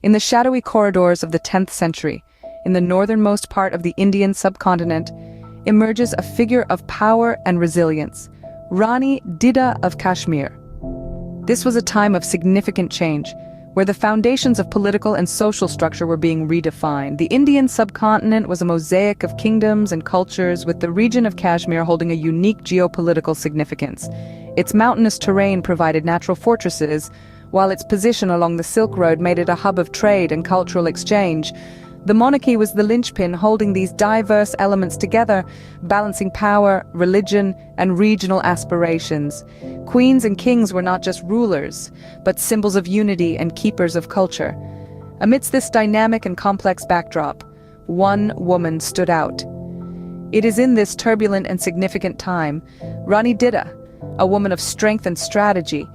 In the shadowy corridors of the 10th century, in the northernmost part of the Indian subcontinent, emerges a figure of power and resilience, Rani Didda of Kashmir. This was a time of significant change, where the foundations of political and social structure were being redefined. The Indian subcontinent was a mosaic of kingdoms and cultures, with the region of Kashmir holding a unique geopolitical significance. Its mountainous terrain provided natural fortresses, while its position along the Silk Road made it a hub of trade and cultural exchange. The monarchy was the linchpin holding these diverse elements together, balancing power, religion, and regional aspirations. Queens and kings were not just rulers, but symbols of unity and keepers of culture. Amidst this dynamic and complex backdrop, one woman stood out. It is in this turbulent and significant time, Rani Didda, a woman of strength and strategy,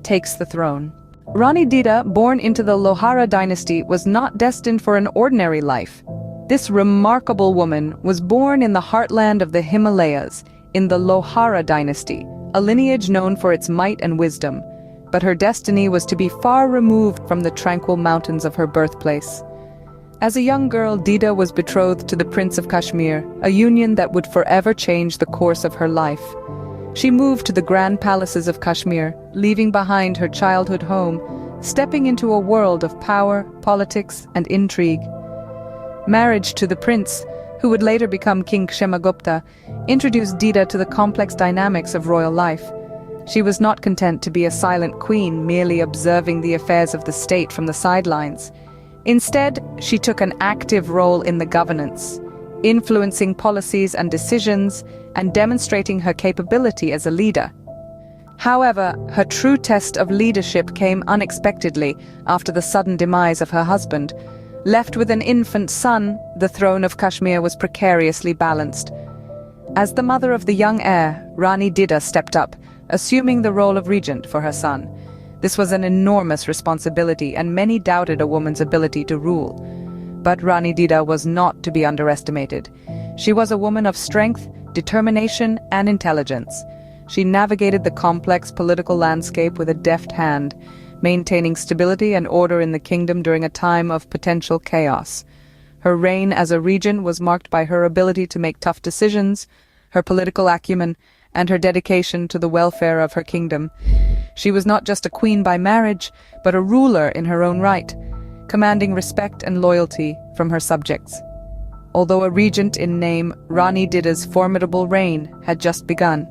takes the throne. Rani Didda, born into the Lohara dynasty, was not destined for an ordinary life. This remarkable woman was born in the heartland of the Himalayas, in the Lohara dynasty, a lineage known for its might and wisdom. But her destiny was to be far removed from the tranquil mountains of her birthplace. As a young girl, Didda was betrothed to the Prince of Kashmir, a union that would forever change the course of her life. She moved to the grand palaces of Kashmir, leaving behind her childhood home, stepping into a world of power, politics, and intrigue. Marriage to the prince, who would later become King Kshemagupta, introduced Didda to the complex dynamics of royal life. She was not content to be a silent queen, merely observing the affairs of the state from the sidelines. Instead, she took an active role in the governance, influencing policies and decisions, and demonstrating her capability as a leader. However, her true test of leadership came unexpectedly after the sudden demise of her husband. Left with an infant son, the throne of Kashmir was precariously balanced. As the mother of the young heir, Rani Didda stepped up, assuming the role of regent for her son. This was an enormous responsibility, and many doubted a woman's ability to rule. But Rani Didda was not to be underestimated. She was a woman of strength, determination, and intelligence. She navigated the complex political landscape with a deft hand, maintaining stability and order in the kingdom during a time of potential chaos. Her reign as a regent was marked by her ability to make tough decisions, her political acumen, and her dedication to the welfare of her kingdom. She was not just a queen by marriage, but a ruler in her own right, commanding respect and loyalty from her subjects. Although a regent in name, Rani Didda's formidable reign had just begun.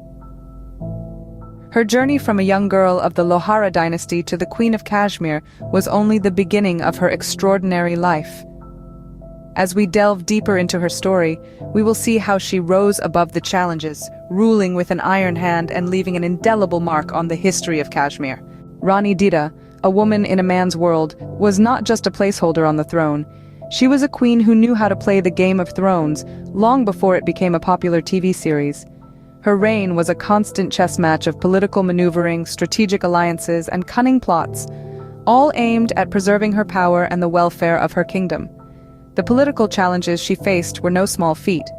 Her journey from a young girl of the Lohara dynasty to the Queen of Kashmir was only the beginning of her extraordinary life. As we delve deeper into her story, we will see how she rose above the challenges, ruling with an iron hand and leaving an indelible mark on the history of Kashmir. Rani Didda, a woman in a man's world, was not just a placeholder on the throne. She was a queen who knew how to play the Game of Thrones long before it became a popular TV series. Her reign was a constant chess match of political maneuvering, strategic alliances, and cunning plots, all aimed at preserving her power and the welfare of her kingdom. The political challenges she faced were no small feat.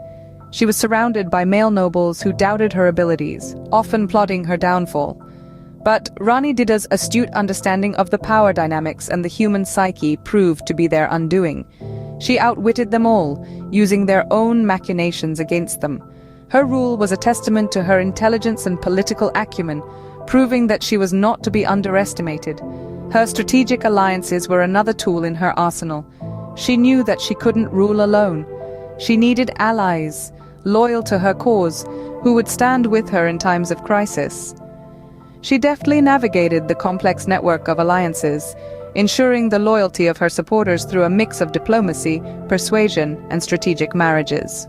She was surrounded by male nobles who doubted her abilities, often plotting her downfall. But Rani Didda's astute understanding of the power dynamics and the human psyche proved to be their undoing. She outwitted them all, using their own machinations against them. Her rule was a testament to her intelligence and political acumen, proving that she was not to be underestimated. Her strategic alliances were another tool in her arsenal. She knew that she couldn't rule alone. She needed allies, loyal to her cause, who would stand with her in times of crisis. She deftly navigated the complex network of alliances, ensuring the loyalty of her supporters through a mix of diplomacy, persuasion, and strategic marriages.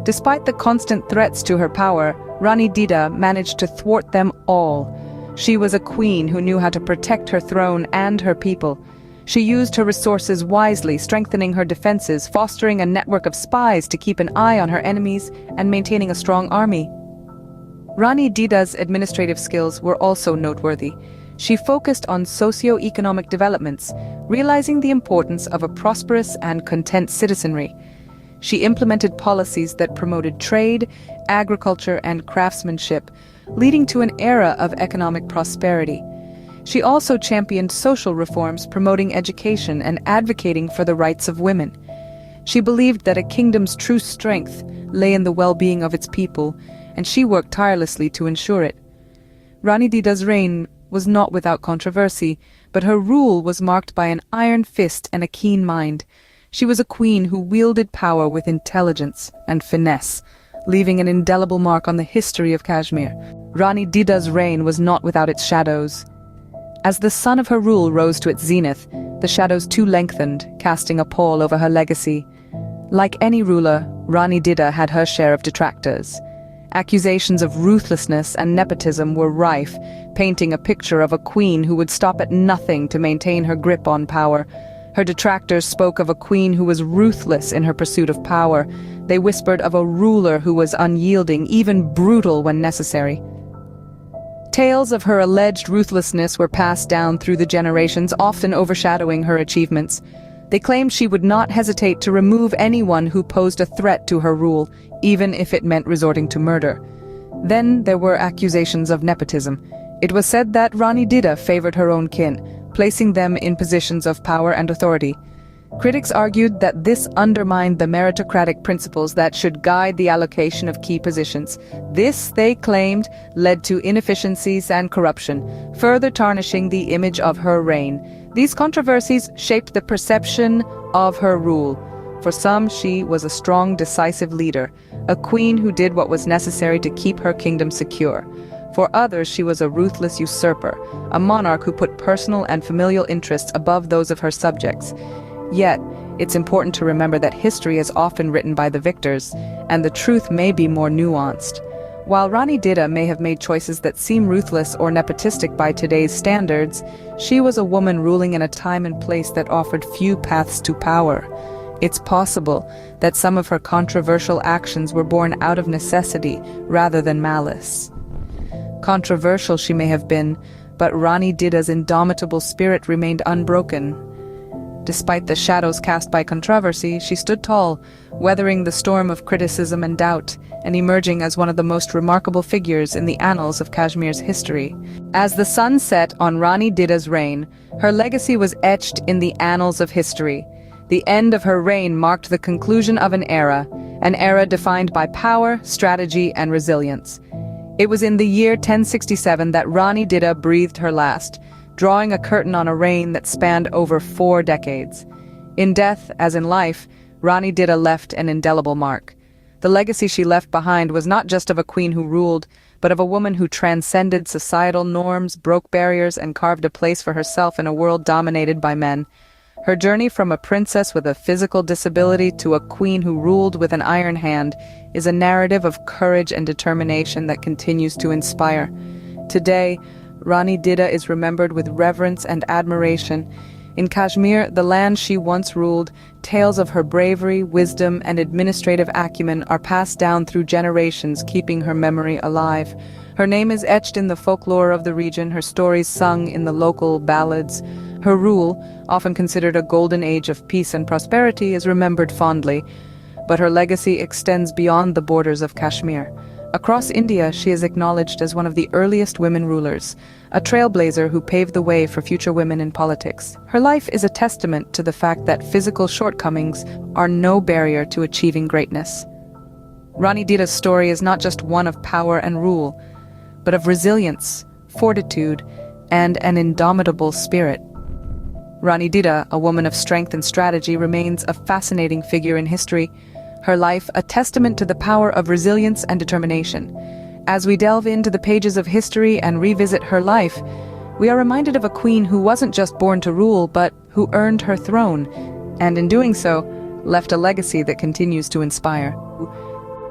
Despite the constant threats to her power, Rani Didda managed to thwart them all. She was a queen who knew how to protect her throne and her people. She used her resources wisely, strengthening her defenses, fostering a network of spies to keep an eye on her enemies, and maintaining a strong army. Rani Didda's administrative skills were also noteworthy. She focused on socio-economic developments, realizing the importance of a prosperous and content citizenry. She implemented policies that promoted trade, agriculture, and craftsmanship, leading to an era of economic prosperity. She also championed social reforms, promoting education and advocating for the rights of women. She believed that a kingdom's true strength lay in the well-being of its people, and she worked tirelessly to ensure it. Rani Didda's reign was not without controversy, but her rule was marked by an iron fist and a keen mind. She was a queen who wielded power with intelligence and finesse, leaving an indelible mark on the history of Kashmir. Rani Didda's reign was not without its shadows. As the sun of her rule rose to its zenith, the shadows too lengthened, casting a pall over her legacy. Like any ruler, Rani Didda had her share of detractors. Accusations of ruthlessness and nepotism were rife, painting a picture of a queen who would stop at nothing to maintain her grip on power. Her detractors spoke of a queen who was ruthless in her pursuit of power. They whispered of a ruler who was unyielding, even brutal when necessary. Tales of her alleged ruthlessness were passed down through the generations, often overshadowing her achievements. They claimed she would not hesitate to remove anyone who posed a threat to her rule, even if it meant resorting to murder. Then there were accusations of nepotism. It was said that Rani Didda favored her own kin, placing them in positions of power and authority. Critics argued that this undermined the meritocratic principles that should guide the allocation of key positions. This, they claimed, led to inefficiencies and corruption, further tarnishing the image of her reign. These controversies shaped the perception of her rule. For some, she was a strong, decisive leader, a queen who did what was necessary to keep her kingdom secure. For others, she was a ruthless usurper, a monarch who put personal and familial interests above those of her subjects. Yet, it's important to remember that history is often written by the victors, and the truth may be more nuanced. While Rani Didda may have made choices that seem ruthless or nepotistic by today's standards, she was a woman ruling in a time and place that offered few paths to power. It's possible that some of her controversial actions were born out of necessity rather than malice. Controversial she may have been, but Rani Didda's indomitable spirit remained unbroken. Despite the shadows cast by controversy, she stood tall, weathering the storm of criticism and doubt, and emerging as one of the most remarkable figures in the annals of Kashmir's history. As the sun set on Rani Didda's reign, her legacy was etched in the annals of history. The end of her reign marked the conclusion of an era defined by power, strategy, and resilience. It was in the year 1067 that Rani Didda breathed her last, drawing a curtain on a reign that spanned over 4 decades. In death, as in life, Rani Didda left an indelible mark. The legacy she left behind was not just of a queen who ruled, but of a woman who transcended societal norms, broke barriers, and carved a place for herself in a world dominated by men. Her journey from a princess with a physical disability to a queen who ruled with an iron hand is a narrative of courage and determination that continues to inspire. Today, Rani Didda is remembered with reverence and admiration. In Kashmir, the land she once ruled, tales of her bravery, wisdom, and administrative acumen are passed down through generations, keeping her memory alive. Her name is etched in the folklore of the region, her stories sung in the local ballads. Her rule, often considered a golden age of peace and prosperity, is remembered fondly, but her legacy extends beyond the borders of Kashmir. Across India, she is acknowledged as one of the earliest women rulers, a trailblazer who paved the way for future women in politics. Her life is a testament to the fact that physical shortcomings are no barrier to achieving greatness. Rani Didda's story is not just one of power and rule, but of resilience, fortitude, and an indomitable spirit. Rani Didda, a woman of strength and strategy, remains a fascinating figure in history. Her life a testament to the power of resilience and determination. As we delve into the pages of history and revisit her life, we are reminded of a queen who wasn't just born to rule, but who earned her throne, and in doing so, left a legacy that continues to inspire.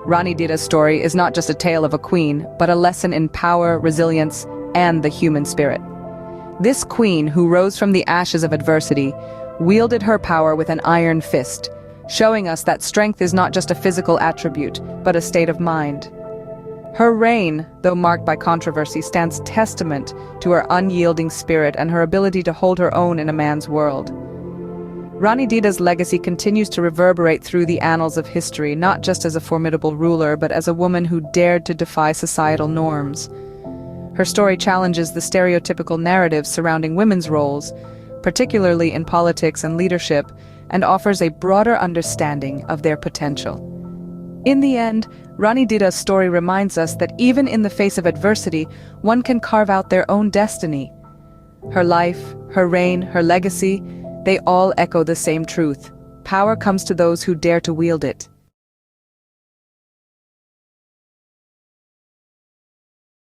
Rani Didda's story is not just a tale of a queen, but a lesson in power, resilience, and the human spirit. This queen, who rose from the ashes of adversity, wielded her power with an iron fist, showing us that strength is not just a physical attribute, but a state of mind. Her reign, though marked by controversy, stands testament to her unyielding spirit and her ability to hold her own in a man's world. Rani Didda's legacy continues to reverberate through the annals of history, not just as a formidable ruler, but as a woman who dared to defy societal norms. Her story challenges the stereotypical narratives surrounding women's roles, particularly in politics and leadership, and offers a broader understanding of their potential. In the end, Rani Didda's story reminds us that even in the face of adversity, one can carve out their own destiny. Her life, her reign, her legacy, they all echo the same truth. Power comes to those who dare to wield it.